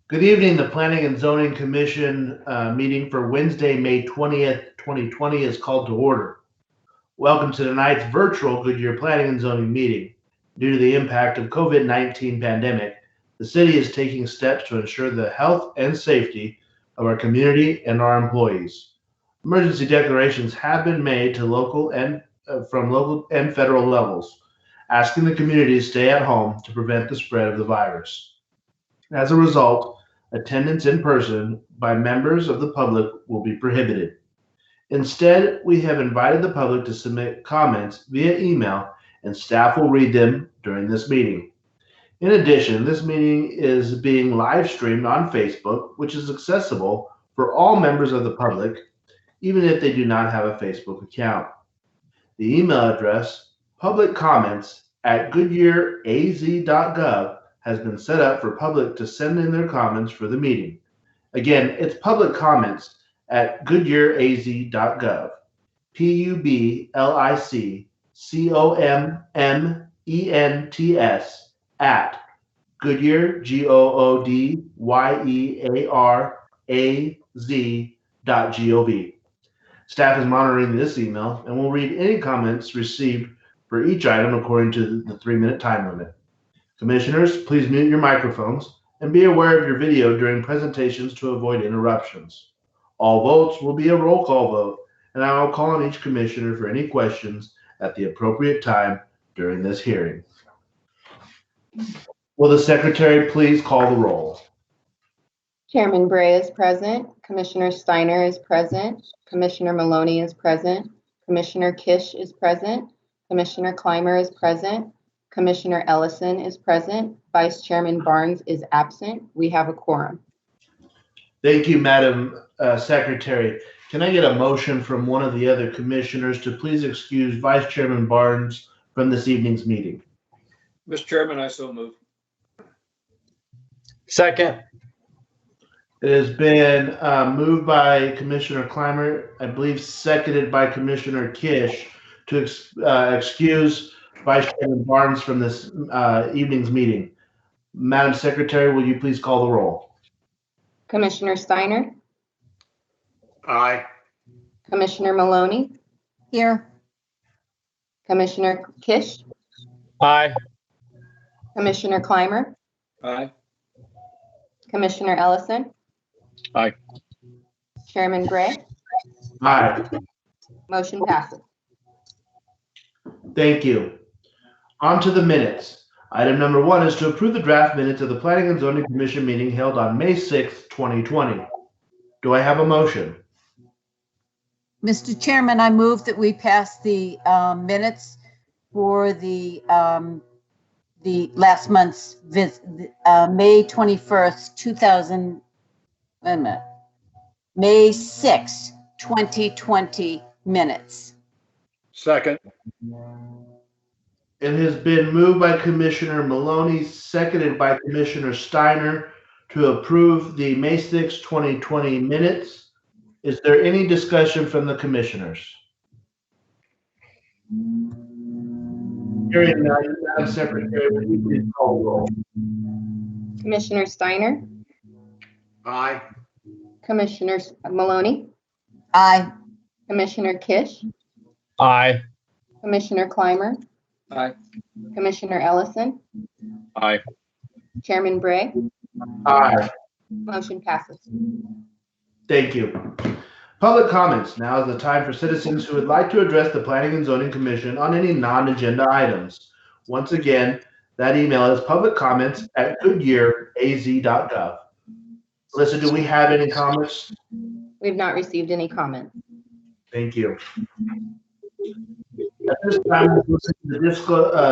Good evening. The Planning and Zoning Commission meeting for Wednesday, May 20th, 2020 is called to order. Welcome to tonight's virtual Goodyear Planning and Zoning meeting. Due to the impact of COVID-19 pandemic, the city is taking steps to ensure the health and safety of our community and our employees. Emergency declarations have been made to local and from local and federal levels, asking the community to stay at home to prevent the spread of the virus. As a result, attendance in person by members of the public will be prohibited. Instead, we have invited the public to submit comments via email, and staff will read them during this meeting. In addition, this meeting is being live streamed on Facebook, which is accessible for all members of the public, even if they do not have a Facebook account. The email address, publiccomments@goodyearaz.gov, has been set up for public to send in their comments for the meeting. Again, it's publiccomments@goodyearaz.gov. publiccomments at Goodyear, GOODYEARAZ.gov. Staff is monitoring this email and will read any comments received for each item according to the 3-minute time limit. Commissioners, please mute your microphones and be aware of your video during presentations to avoid interruptions. All votes will be a roll call vote, and I will call on each commissioner for any questions at the appropriate time during this hearing. Will the secretary please call the roll? Chairman Bray is present. Commissioner Steiner is present. Commissioner Maloney is present. Commissioner Kish is present. Commissioner Clymer is present. Commissioner Ellison is present. Vice Chairman Barnes is absent. We have a quorum. Thank you, Madam Secretary. Can I get a motion from one of the other commissioners to please excuse Vice Chairman Barnes from this evening's meeting? Mr. Chairman, I so move. Second. It has been moved by Commissioner Clymer, I believe seconded by Commissioner Kish, to excuse Vice Chairman Barnes from this evening's meeting. Madam Secretary, will you please call the roll? Commissioner Steiner, Aye. Commissioner Maloney, Here. Commissioner Kish, Aye. Commissioner Clymer, Aye. Commissioner Ellison. Aye. Chairman Bray, Aye. motion passes. Thank you. On to the minutes. Item number 1 is to approve the draft minutes of the Planning and Zoning Commission meeting held on May 6th, 2020. Do I have a motion? Mr. Chairman, I move that we pass the minutes for the last month's May 21st, 2000, wait a minute, May 6th, 2020 minutes. Second. It has been moved by Commissioner Maloney, seconded by Commissioner Steiner to approve the May 6, 2020 minutes. Is there any discussion from the commissioners? Hearing none, Madam Secretary, will you please call the roll? Commissioner Steiner, Aye. Commissioner Maloney, Aye. Commissioner Kish, Aye. Commissioner Clymer, Aye. Commissioner Ellison, Aye. Chairman Bray, Aye. motion passes. Thank you. Public comments. Now is the time for citizens who would like to address the Planning and Zoning Commission on any non-agenda items. Once again, that email is publiccomments@goodyearaz.gov. Alyssa, do we have any comments? We've not received any comments. Thank you. At this time, we'll listen to the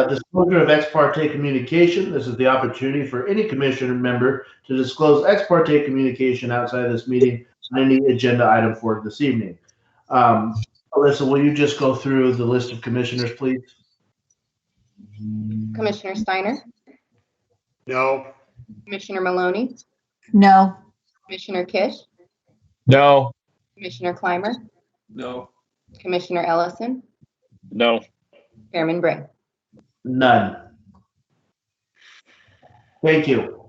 disclosure of ex parte communication. This is the opportunity for any commissioner member to disclose ex parte communication outside of this meeting on any agenda item for this evening. Alyssa, will you just go through the list of commissioners, please? Commissioner Steiner, No. Commissioner Maloney, No. Commissioner Kish, No. Commissioner Clymer, No. Commissioner Ellison, No. Chairman Bray. None. Thank you.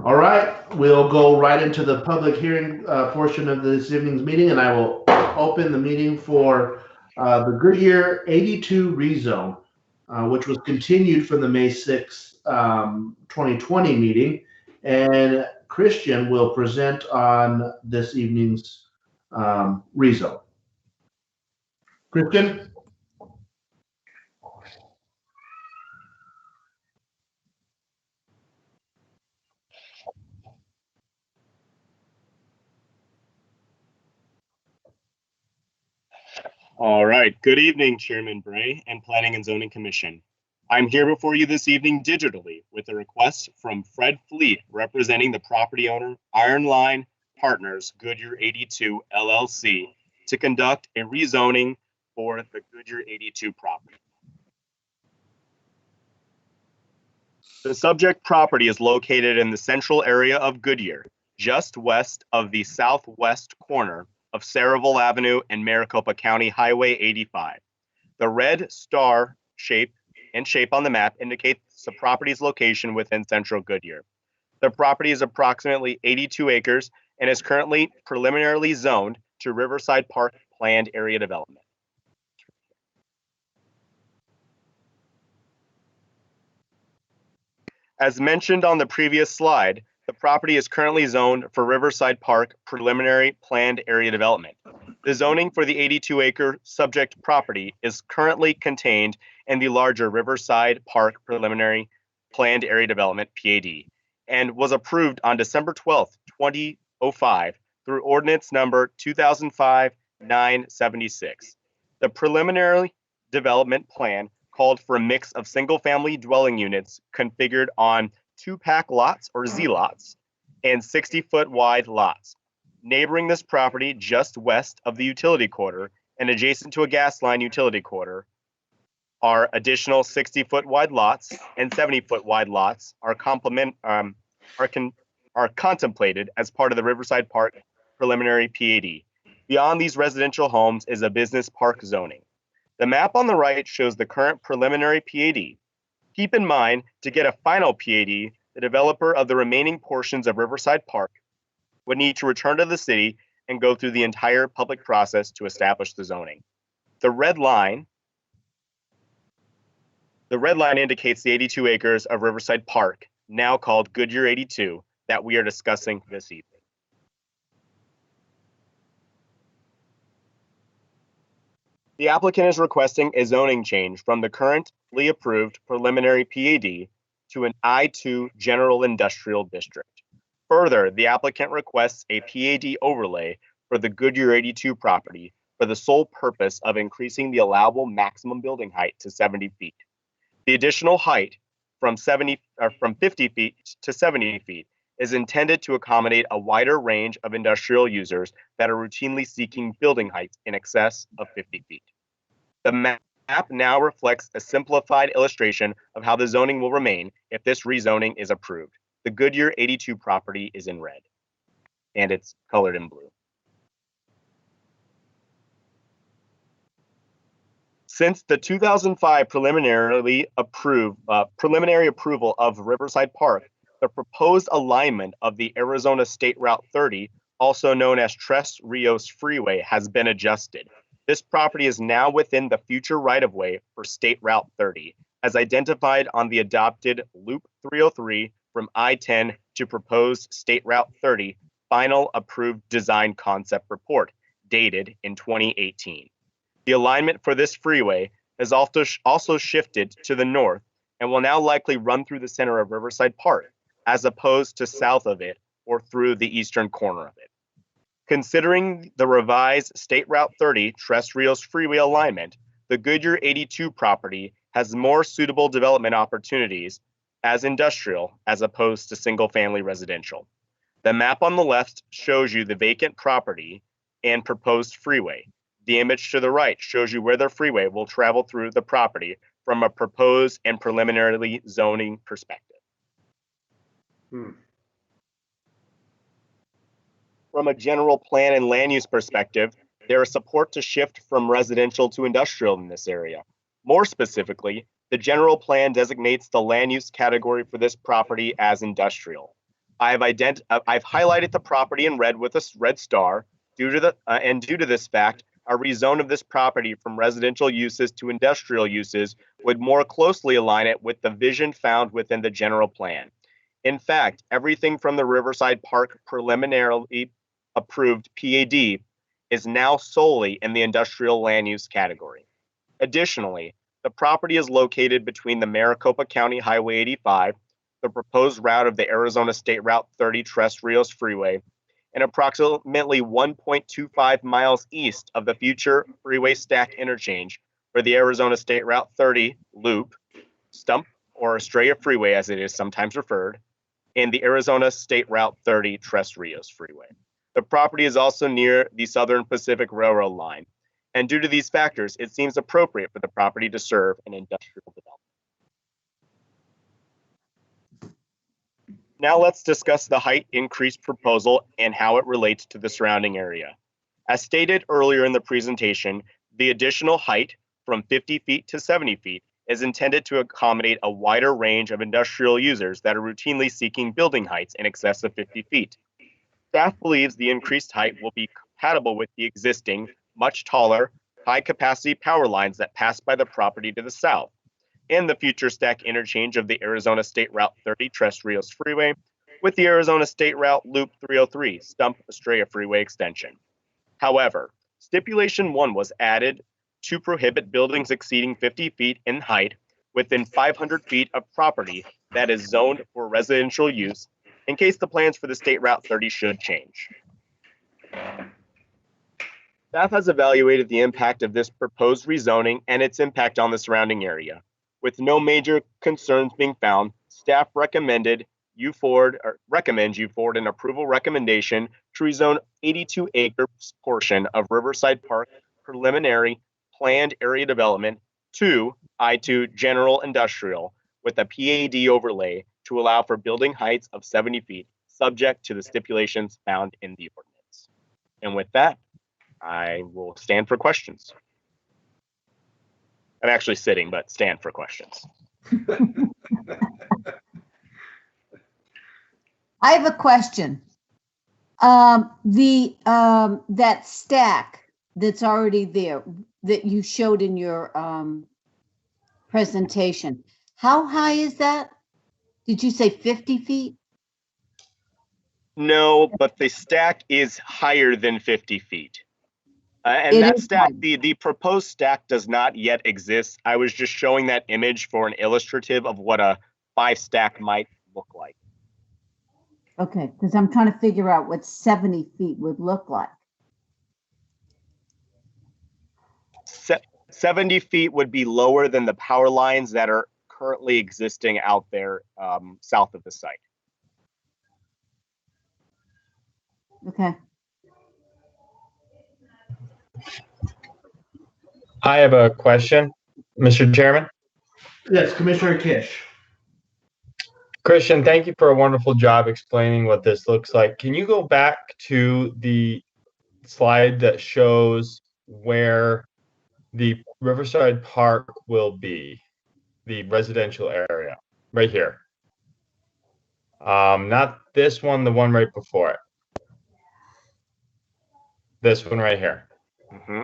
All right, we'll go right into the public hearing portion of this evening's meeting, and I will open the meeting for the Goodyear 82 rezone, which was continued from the May 6th, 2020 meeting. And Christian will present on this evening's rezone. Christian? All right. Good evening, Chairman Bray and Planning and Zoning Commission. I'm here before you this evening digitally with a request from Fred Fleet, representing the property owner Iron Line Partners Goodyear 82 LLC, to conduct a rezoning for the Goodyear 82 property. The subject property is located in the central area of Goodyear, just west of the southwest corner of Saraville Avenue and Maricopa County Highway 85. The red star shape on the map indicates the property's location within central Goodyear. The property is approximately 82 acres and is currently preliminarily zoned to Riverside Park Planned Area Development. As mentioned on the previous slide, the property is currently zoned for Riverside Park Preliminary Planned Area Development. The zoning for the 82-acre subject property is currently contained in the larger Riverside Park Preliminary Planned Area Development, PAD, and was approved on December 12th, 2005 through ordinance number 2005-976. The preliminary development plan called for a mix of single-family dwelling units configured on 2-pack lots or Z lots and 60-foot wide lots. Neighboring this property just west of the utility quarter and adjacent to a gas line utility quarter are additional 60-foot wide lots and 70-foot wide lots are contemplated as part of the Riverside Park Preliminary PAD. Beyond these residential homes is a business park zoning. The map on the right shows the current preliminary PAD. Keep in mind, to get a final PAD, the developer of the remaining portions of Riverside Park would need to return to the city and go through the entire public process to establish the zoning. The red line indicates the 82 acres of Riverside Park, now called Goodyear 82, that we are discussing this evening. The applicant is requesting a zoning change from the currently approved preliminary PAD to an I2 General Industrial District. Further, the applicant requests a PAD overlay for the Goodyear 82 property for the sole purpose of increasing the allowable maximum building height to 70 feet. The additional height from 50 feet to 70 feet is intended to accommodate a wider range of industrial users that are routinely seeking building heights in excess of 50 feet. The map now reflects a simplified illustration of how the zoning will remain if this rezoning is approved. The Goodyear 82 property is in red, and it's colored in blue. Since the 2005 preliminary approval of Riverside Park, the proposed alignment of the Arizona State Route 30, also known as Tres Rios Freeway, has been adjusted. This property is now within the future right-of-way for State Route 30, as identified on the adopted Loop 303 from I-10 to proposed State Route 30 final approved design concept report, dated in 2018. The alignment for this freeway has also shifted to the north and will now likely run through the center of Riverside Park, as opposed to south of it or through the eastern corner of it. Considering the revised State Route 30 Tres Rios Freeway alignment, the Goodyear 82 property has more suitable development opportunities as industrial as opposed to single-family residential. The map on the left shows you the vacant property and proposed freeway. The image to the right shows you where the freeway will travel through the property from a proposed and preliminarily zoning perspective. From a general plan and land use perspective, there is support to shift from residential to industrial in this area. More specifically, the general plan designates the land use category for this property as industrial. I've highlighted the property in red with a red star. Due to this fact, a rezone of this property from residential uses to industrial uses would more closely align it with the vision found within the general plan. In fact, everything from the Riverside Park preliminarily approved PAD is now solely in the industrial land use category. Additionally, the property is located between the Maricopa County Highway 85, the proposed route of the Arizona State Route 30 Tres Rios Freeway, and approximately 1.25 miles east of the future freeway stack interchange for the Arizona State Route 30 loop, Stump or Estrella Freeway as it is sometimes referred, and the Arizona State Route 30 Tres Rios Freeway. The property is also near the Southern Pacific Railroad line, and due to these factors, it seems appropriate for the property to serve an industrial development. Now let's discuss the height increase proposal and how it relates to the surrounding area. As stated earlier in the presentation, the additional height from 50 feet to 70 feet is intended to accommodate a wider range of industrial users that are routinely seeking building heights in excess of 50 feet. Staff believes the increased height will be compatible with the existing, much taller, high-capacity power lines that pass by the property to the south, and the future stack interchange of the Arizona State Route 30 Tres Rios Freeway with the Arizona State Route Loop 303 Stump Estrella Freeway extension. However, Stipulation 1 was added to prohibit buildings exceeding 50 feet in height within 500 feet of property that is zoned for residential use in case the plans for the State Route 30 should change. Staff has evaluated the impact of this proposed rezoning and its impact on the surrounding area. With no major concerns being found, staff recommends you forward an approval recommendation to rezone 82-acre portion of Riverside Park preliminary planned area development to I2 general industrial with a PAD overlay to allow for building heights of 70 feet, subject to the stipulations found in the ordinance. And with that, I will stand for questions. I'm actually sitting, but stand for questions. I have a question. That stack that's already there that you showed in your presentation, how high is that? Did you say 50 feet? No, but the stack is higher than 50 feet. And that stack, the proposed stack does not yet exist. I was just showing that image for an illustrative of what a 5 stack might look like. Okay, because I'm trying to figure out what 70 feet would look like. 70 feet would be lower than the power lines that are currently existing out there south of the site. Okay. I have a question, Mr. Chairman. Yes, Commissioner Kish. Christian, thank you for a wonderful job explaining what this looks like. Can you go back to the slide that shows where the Riverside Park will be, the residential area, right here? Not this one, the one right before it. This one right here. Mm-hmm.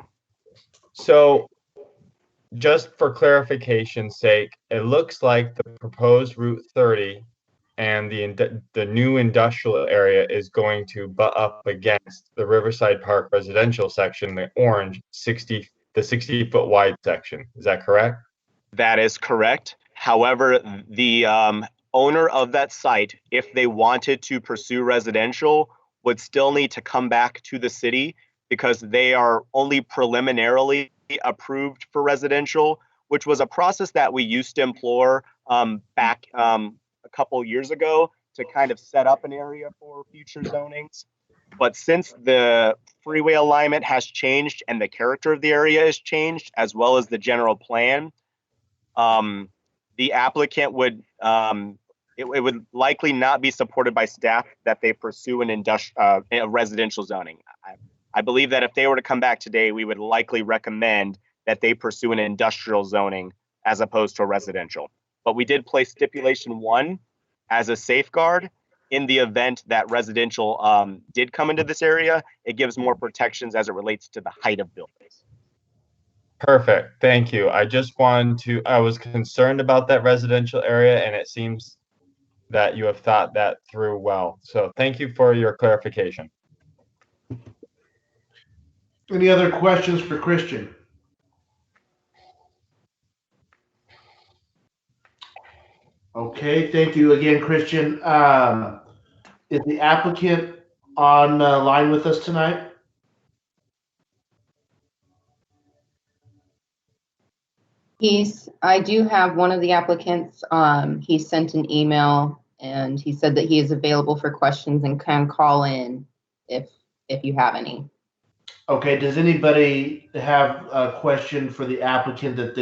So, just for clarification's sake, it looks like the proposed Route 30 and the new industrial area is going to butt up against the Riverside Park residential section, the orange the 60-foot wide section. Is that correct? That is correct. However, the owner of that site, if they wanted to pursue residential, would still need to come back to the city because they are only preliminarily approved for residential, which was a process that we used to employ back a couple years ago to kind of set up an area for future zonings. But since the freeway alignment has changed and the character of the area has changed, as well as the general plan, the applicant would it would likely not be supported by staff that they pursue a residential zoning. I believe that if they were to come back today, we would likely recommend that they pursue an industrial zoning as opposed to a residential. But we did place stipulation 1 as a safeguard in the event that residential did come into this area, it gives more protections as it relates to the height of buildings. Perfect. Thank you. I was concerned about that residential area, and it seems that you have thought that through well. So thank you for your clarification. Any other questions for Christian? Okay, thank you again, Christian. Is the applicant on line with us tonight? I do have one of the applicants, he sent an email and he said that he is available for questions and can call in if you have any. Okay, does anybody have a question for the applicant that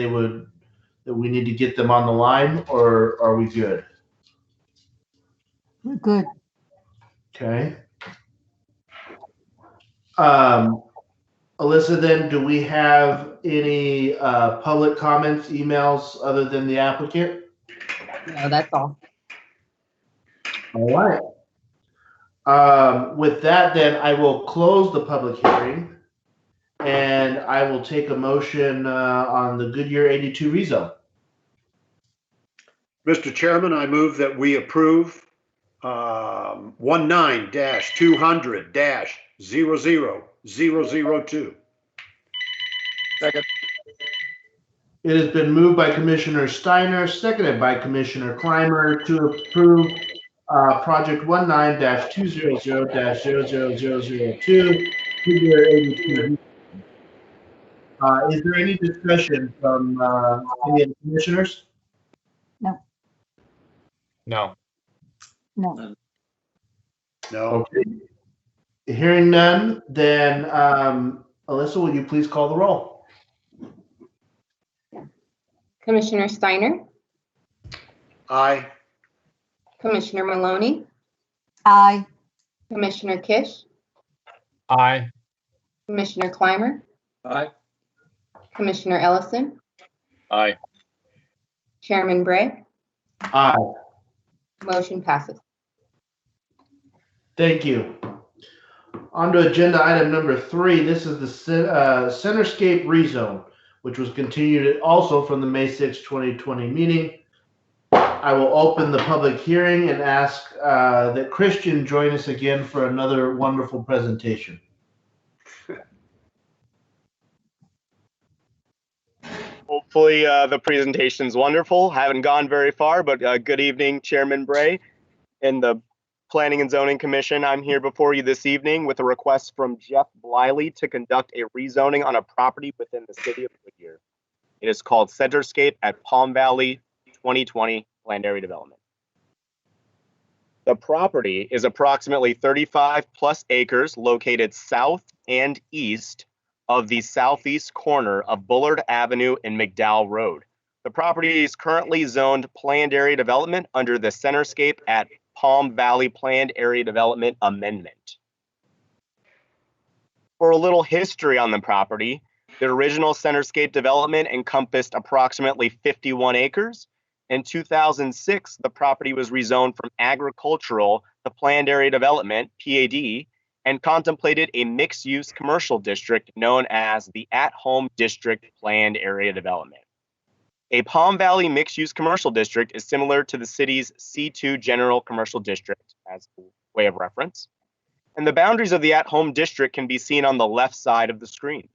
we need to get them on the line, or are we good? We're good. Okay. Alyssa, then, do we have any public comments, emails other than the applicant? No, that's all. All right. With that, then, I will close the public hearing, and I will take a motion on the Goodyear 82 rezone. Mr. Chairman, I move that we approve 19-200-00002. Second. It has been moved by Commissioner Steiner, seconded by Commissioner Clymer to approve project 19-200-00002, Goodyear 82. Is there any discussion from any of the commissioners? No. No. No. Okay. Hearing none, then Alyssa, will you please call the roll? Commissioner Steiner, Aye. Commissioner Maloney, Aye. Commissioner Kish, Aye. Commissioner Clymer, Aye. Commissioner Ellison, Aye. Chairman Bray, Aye. motion passes. Thank you. On to agenda item number 3. This is the Centerscape rezone, which was continued also from the May 6, 2020 meeting. I will open the public hearing and ask that Christian join us again for another wonderful presentation. Hopefully the presentation's wonderful. Haven't gone very far, but good evening, Chairman Bray and the Planning and Zoning Commission. I'm here before you this evening with a request from Jeff Bliley to conduct a rezoning on a property within the city of Goodyear. It is called Centerscape at Palm Valley 2020 Planned Area Development. The property is approximately 35 plus acres located south and east of the southeast corner of Bullard Avenue and McDowell Road. The property is currently zoned Planned Area Development under the Centerscape at Palm Valley Planned Area Development Amendment. For a little history on the property, the original Centerscape development encompassed approximately 51 acres. In 2006, the property was rezoned from agricultural to Planned Area Development, PAD, and contemplated a mixed-use commercial district known as the At-Home District Planned Area Development. A Palm Valley mixed-use commercial district is similar to the city's C2 General Commercial District, as a way of reference. And the boundaries of the At-Home District can be seen on the left side of the screen.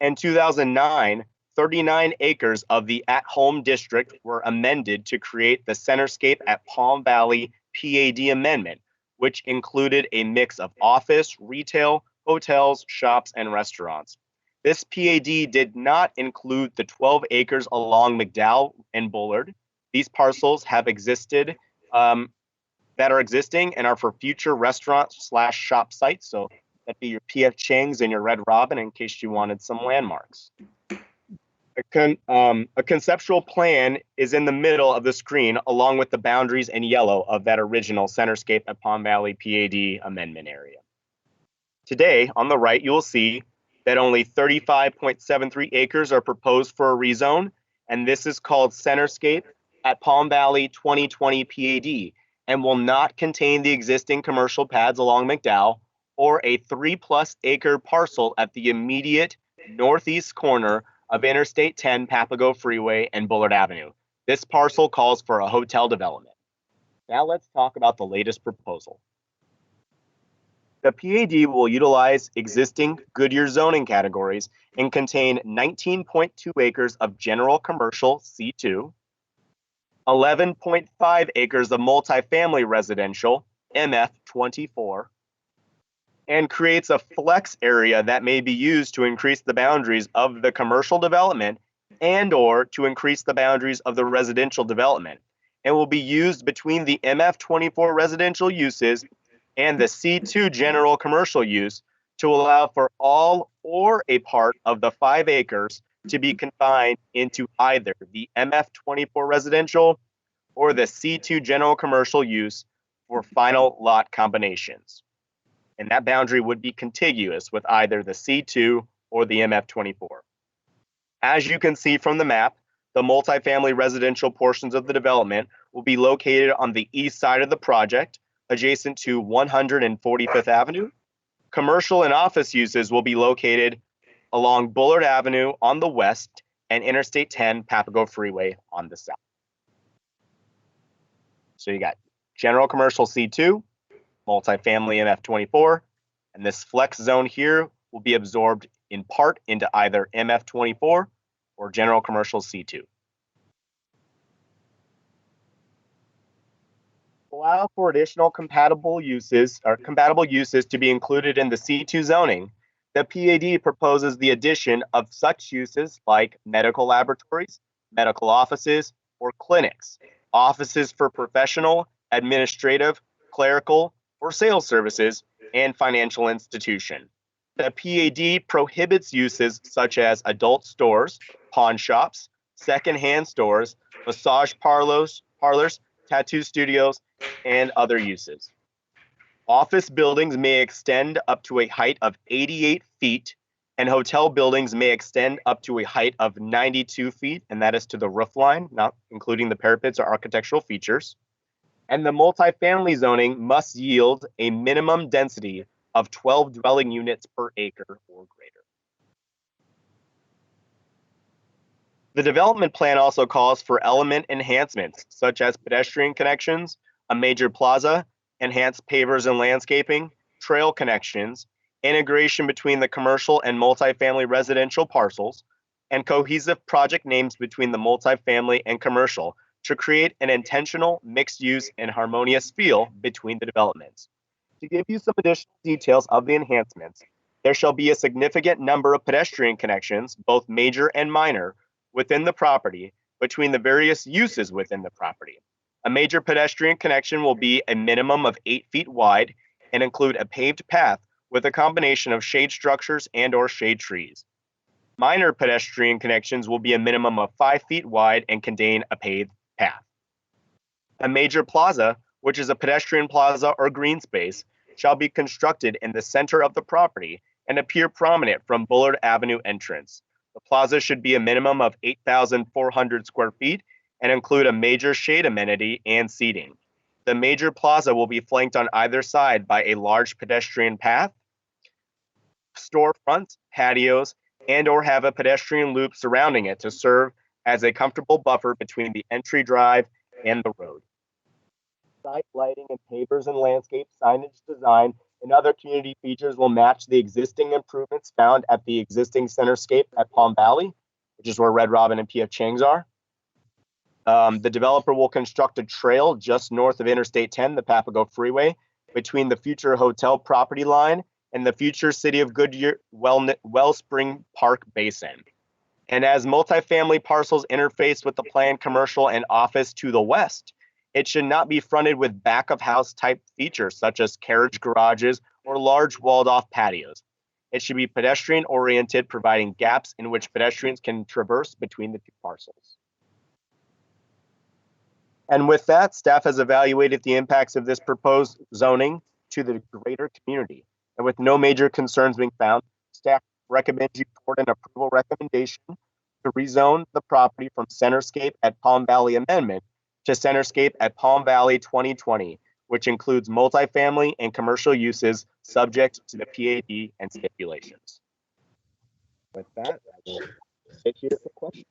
In 2009, 39 acres of the At-Home District were amended to create the Centerscape at Palm Valley PAD Amendment, which included a mix of office, retail, hotels, shops, and restaurants. This PAD did not include the 12 acres along McDowell and Bullard. These parcels have existed, that are existing and are for future restaurant/shop sites. So that'd be your PF Chang's and your Red Robin in case you wanted some landmarks. A conceptual plan is in the middle of the screen along with the boundaries in yellow of that original Centerscape at Palm Valley PAD amendment area. Today, on the right, you'll see that only 35.73 acres are proposed for a rezone, and this is called Centerscape at Palm Valley 2020 PAD. and will not contain the existing commercial pads along McDowell or a 3+ acre parcel at the immediate northeast corner of Interstate 10 Papago Freeway and Bullard Avenue. This parcel calls for a hotel development. Now let's talk about the latest proposal. The PAD will utilize existing Goodyear zoning categories and contain 19.2 acres of general commercial C2, 11.5 acres of multifamily residential MF24, and creates a flex area that may be used to increase the boundaries of the commercial development and/or to increase the boundaries of the residential development, and will be used between the MF24 residential uses and the C2 general commercial use to allow for all or a part of the 5 acres to be confined into either the MF24 residential or the C2 general commercial use for final lot combinations. And that boundary would be contiguous with either the C2 or the MF24. As you can see from the map, the multifamily residential portions of the development will be located on the east side of the project, adjacent to 145th Avenue. Commercial and office uses will be located along Bullard Avenue on the west and Interstate 10 Papago Freeway on the south. So you got general commercial C2, multifamily MF24, and this flex zone here will be absorbed in part into either MF24 or general commercial C2. Allow for additional compatible uses to be included in the C2 zoning, the PAD proposes the addition of such uses like medical laboratories, medical offices, or clinics, offices for professional, administrative, clerical, or sales services, and financial institution. The PAD prohibits uses such as adult stores, pawn shops, secondhand stores, massage parlors, tattoo studios, and other uses. Office buildings may extend up to a height of 88 feet, and hotel buildings may extend up to a height of 92 feet, and that is to the roof line, not including the parapets or architectural features. And the multifamily zoning must yield a minimum density of 12 dwelling units per acre or greater. The development plan also calls for element enhancements, such as pedestrian connections, a major plaza, enhanced pavers and landscaping, trail connections, integration between the commercial and multifamily residential parcels, and cohesive project names between the multifamily and commercial to create an intentional, mixed-use, and harmonious feel between the developments. To give you some additional details of the enhancements, there shall be a significant number of pedestrian connections, both major and minor, within the property between the various uses within the property. A major pedestrian connection will be a minimum of 8 feet wide and include a paved path with a combination of shade structures and/or shade trees. Minor pedestrian connections will be a minimum of 5 feet wide and contain a paved path. A major plaza, which is a pedestrian plaza or green space, shall be constructed in the center of the property and appear prominent from Bullard Avenue entrance. The plaza should be a minimum of 8,400 square feet and include a major shade amenity and seating. The major plaza will be flanked on either side by a large pedestrian path, storefronts, patios, and/or have a pedestrian loop surrounding it to serve as a comfortable buffer between the entry drive and the road. Site lighting and pavers and landscape signage design and other community features will match the existing improvements found at the existing Centerscape at Palm Valley, which is where Red Robin and P.F. Chang's are. The developer will construct a trail just north of Interstate 10, the Papago Freeway, between the future hotel property line and the future City of Goodyear Wellspring Park Basin. And as multifamily parcels interface with the planned commercial and office to the west, it should not be fronted with back-of-house type features such as carriage garages or large walled-off patios. It should be pedestrian-oriented, providing gaps in which pedestrians can traverse between the two parcels. And with that, staff has evaluated the impacts of this proposed zoning to the greater community. And with no major concerns being found, staff recommends you toward an approval recommendation to rezone the property from Centerscape at Palm Valley Amendment to Centerscape at Palm Valley 2020, which includes multifamily and commercial uses subject to the PAD and stipulations. With that, I will sit here for questions.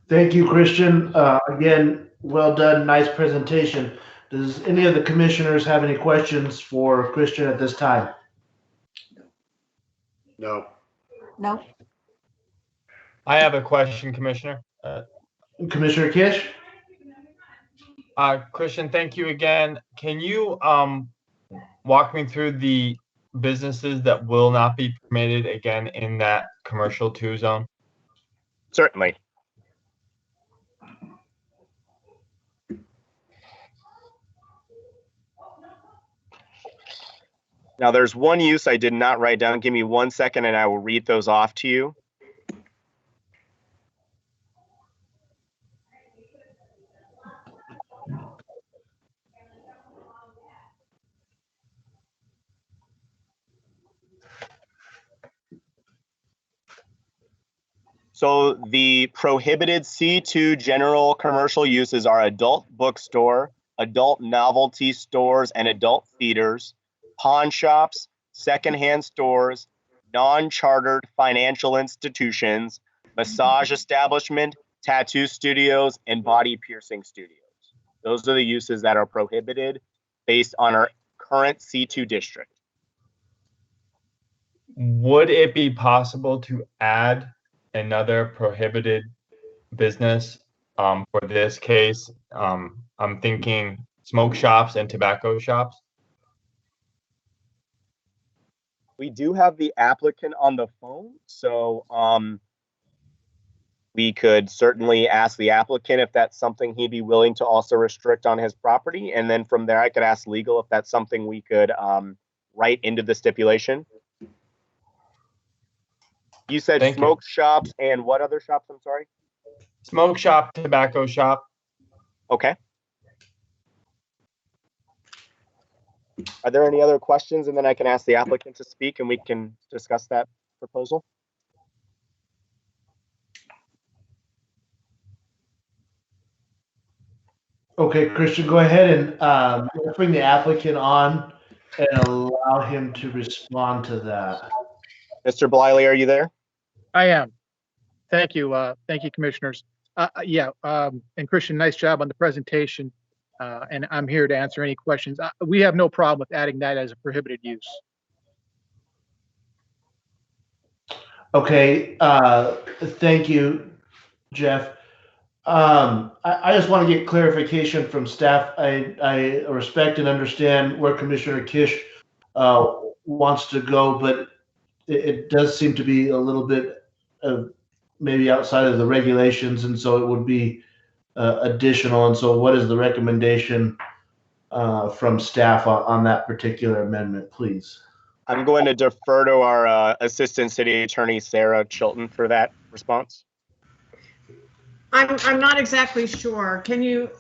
Thank you, Christian. Again, well done. Nice presentation. Does any of the commissioners have any questions for Christian at this time? No. No, I have a question, Commissioner. Commissioner Kish? Christian, thank you again. Can you walk me through the businesses that will not be permitted again in that commercial 2 zone? Certainly. Now, there's one use I did not write down. Give me 1 second and I will read those off to you. So the prohibited C2 general commercial uses are adult bookstore, adult novelty stores and adult theaters, pawn shops, secondhand stores, non-chartered financial institutions, massage establishment, tattoo studios, and body piercing studios. Those are the uses that are prohibited based on our current C2 district. Would it be possible to add another prohibited business for this case? I'm thinking smoke shops and tobacco shops. We do have the applicant on the phone, so we could certainly ask the applicant if that's something he'd be willing to also restrict on his property. And then from there, I could ask legal if that's something we could write into the stipulation. You said Thank you. smoke shops and what other shops? I'm sorry. Smoke shop, tobacco shop. Okay. Are there any other questions? And then I can ask the applicant to speak and we can discuss that proposal. Okay, Christian, go ahead and bring the applicant on and allow him to respond to that. Mr. Bliley, are you there? I am. Thank you. Thank you, commissioners. And Christian, nice job on the presentation. And I'm here to answer any questions. We have no problem with adding that as a prohibited use. Okay, thank you, Jeff. I just want to get clarification from staff. I respect and understand where Commissioner Kish wants to go, but it does seem to be a little bit maybe outside of the regulations, and so it would be additional. And so what is the recommendation from staff on that particular amendment, please? I'm going to defer to our Assistant City Attorney, Sarah Chilton, for that response. I'm not exactly sure. Can you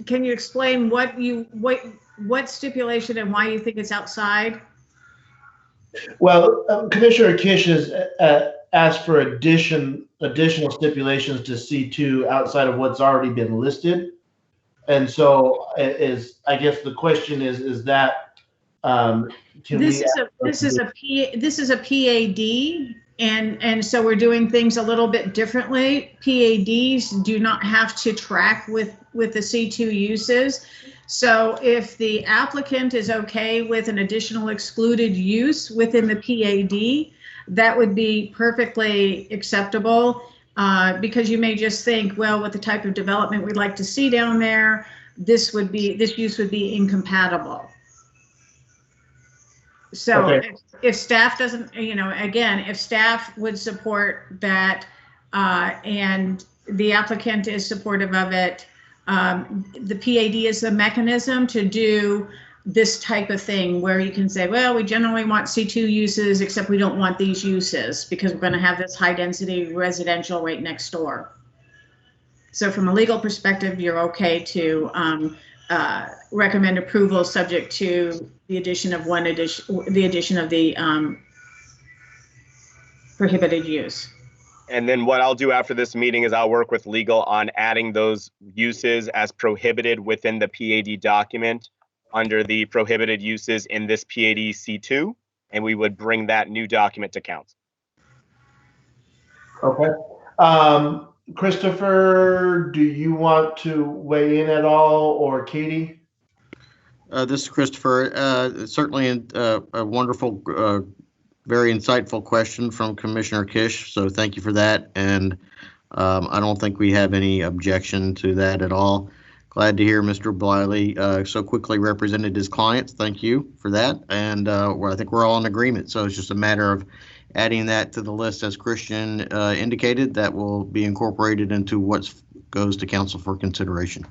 explain what stipulation and why you think it's outside? Well, Commissioner Kish has asked for additional stipulations to C2 outside of what's already been listed. And so I guess the question is that this is a PAD, and so we're doing things a little bit differently. PADs do not have to track with the C2 uses. So if the applicant is okay with an additional excluded use within the PAD, that would be perfectly acceptable, because you may just think, well, with the type of development we'd like to see down there, this use would be incompatible. So okay. if staff doesn't, again, if staff would support that, and the applicant is supportive of it, the PAD is the mechanism to do this type of thing where you can say, well, we generally want C2 uses, except we don't want these uses because we're going to have this high density residential right next door. So from a legal perspective, you're okay to recommend approval subject to the addition of the prohibited use. And then what I'll do after this meeting is I'll work with legal on adding those uses as prohibited within the PAD document under the prohibited uses in this PAD C2, and we would bring that new document to council. Okay. Christopher, do you want to weigh in at all, or Katie? This is Christopher. Certainly a wonderful, very insightful question from Commissioner Kish, so thank you for that. And I don't think we have any objection to that at all. Glad to hear Mr. Bliley so quickly represented his clients. Thank you for that. And I think we're all in agreement. So it's just a matter of adding that to the list as Christian indicated. That will be incorporated into what goes to council for consideration.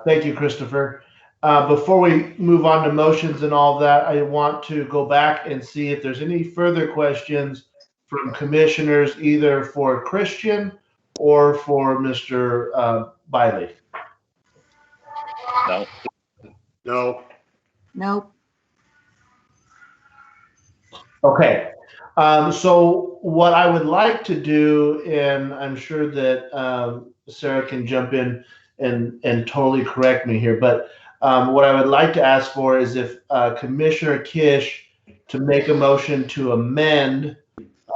Thank you, Christopher. Before we move on to motions and all that, I want to go back and see if there's any further questions from commissioners, either for Christian or for Mr. Biley. No. No. Nope. Okay. So what I would like to do, and I'm sure that Sarah can jump in and totally correct me here, but what I would like to ask for is if Commissioner Kish to make a motion to amend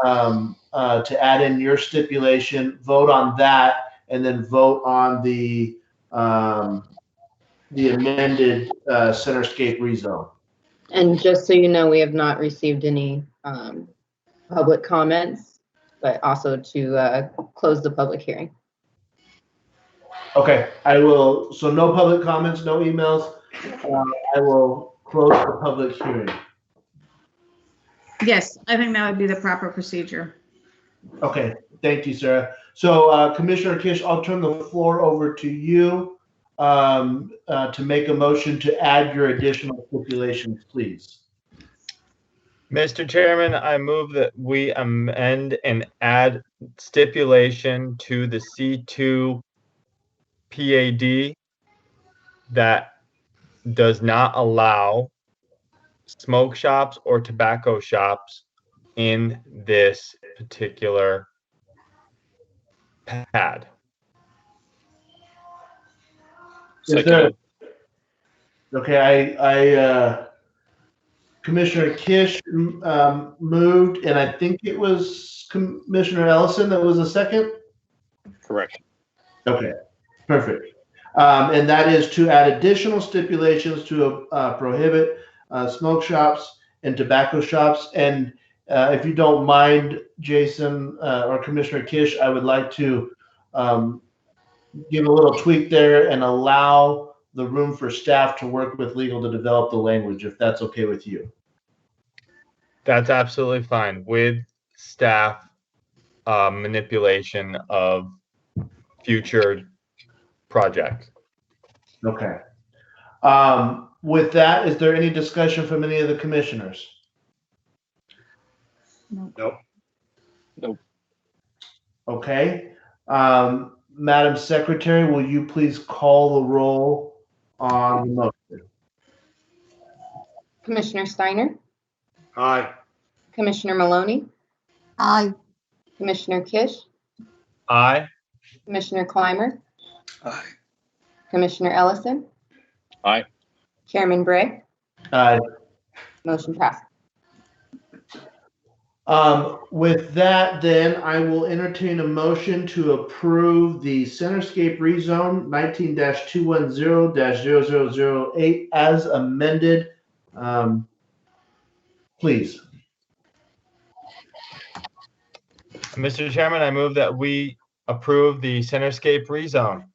to add in your stipulation, vote on that, and then vote on the amended Centerscape rezone. And just so you know, we have not received any public comments, but also to close the public hearing. Okay, I will, so no public comments, no emails. I will close the public hearing. Yes, I think that would be the proper procedure. Okay, thank you, Sarah. So Commissioner Kish, I'll turn the floor over to you to make a motion to add your additional stipulations, please. Mr. Chairman, I move that we amend and add stipulation to the C2 PAD that does not allow smoke shops or tobacco shops in this particular pad. Is there, okay, Commissioner Kish moved, and I think it was Commissioner Ellison that was a second? Correct. Okay, perfect. And that is to add additional stipulations to prohibit smoke shops and tobacco shops. And if you don't mind, Jason or Commissioner Kish, I would like to give a little tweak there and allow the room for staff to work with legal to develop the language, if that's okay with you. That's absolutely fine with staff manipulation of future projects. Okay. With that, is there any discussion from any of the commissioners? Nope. Nope. Okay. Madam Secretary, will you please call the roll on the motion? Commissioner Steiner, Aye. Commissioner Maloney, Aye. Commissioner Kish, Aye. Commissioner Clymer, Aye. Commissioner Ellison. Aye. Chairman Bray. Aye. Motion passed. With that, then I will entertain a motion to approve the Centerscape rezone 19-210-0008 as amended. Please. Mr. Chairman, I move that we approve the Centerscape rezone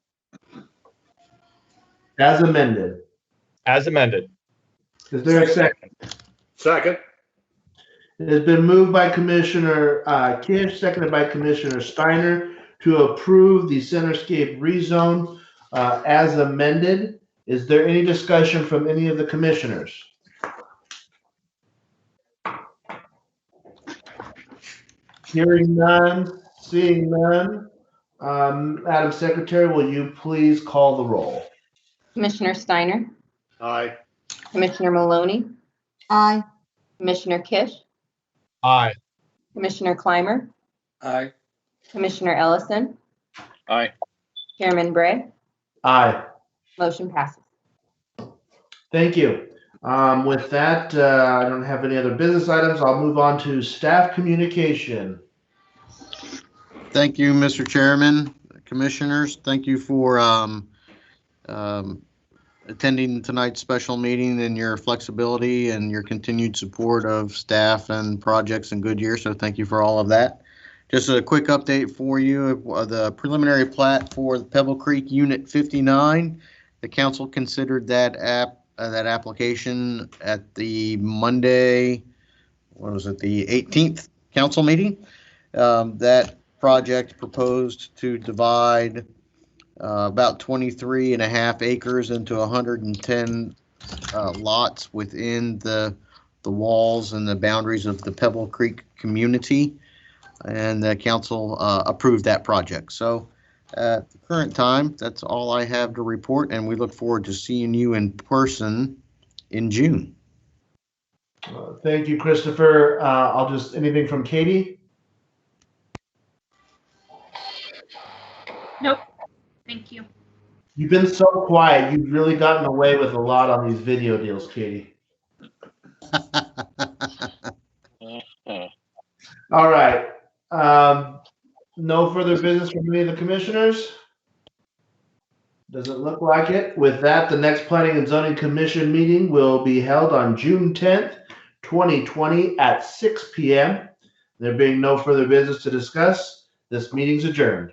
As amended. as amended. Is there a second? Second. It has been moved by Commissioner Kish, seconded by Commissioner Steiner to approve the Centerscape rezone as amended. Is there any discussion from any of the commissioners? Hearing none, seeing none. Madam Secretary, will you please call the roll? Commissioner Steiner, Aye. Commissioner Maloney, Aye. Commissioner Kish, Aye. Commissioner Clymer, Aye. Commissioner Ellison, Aye. Chairman Bray. Aye. Motion passes. Thank you. With that, I don't have any other business items. I'll move on to staff communication. Thank you, Mr. Chairman, Commissioners. Thank you for attending tonight's special meeting and your flexibility and your continued support of staff and projects in Goodyear. So thank you for all of that. Just a quick update for you. The preliminary plat for the Pebble Creek Unit 59, the council considered that application at the Monday, the 18th council meeting. That project proposed to divide about 23 and a half acres into 110 lots within the walls and the boundaries of the Pebble Creek community, and the council approved that project. So at the current time, that's all I have to report, and we look forward to seeing you in person in June. Thank you, Christopher. Anything from Katie? Nope. Thank you. You've been so quiet. You've really gotten away with a lot on these video deals, Katie. All right. No further business from any of the commissioners? Doesn't look like it. With that, the next Planning and Zoning Commission meeting will be held on June 10th, 2020 at 6 p.m. There being no further business to discuss, this meeting's adjourned.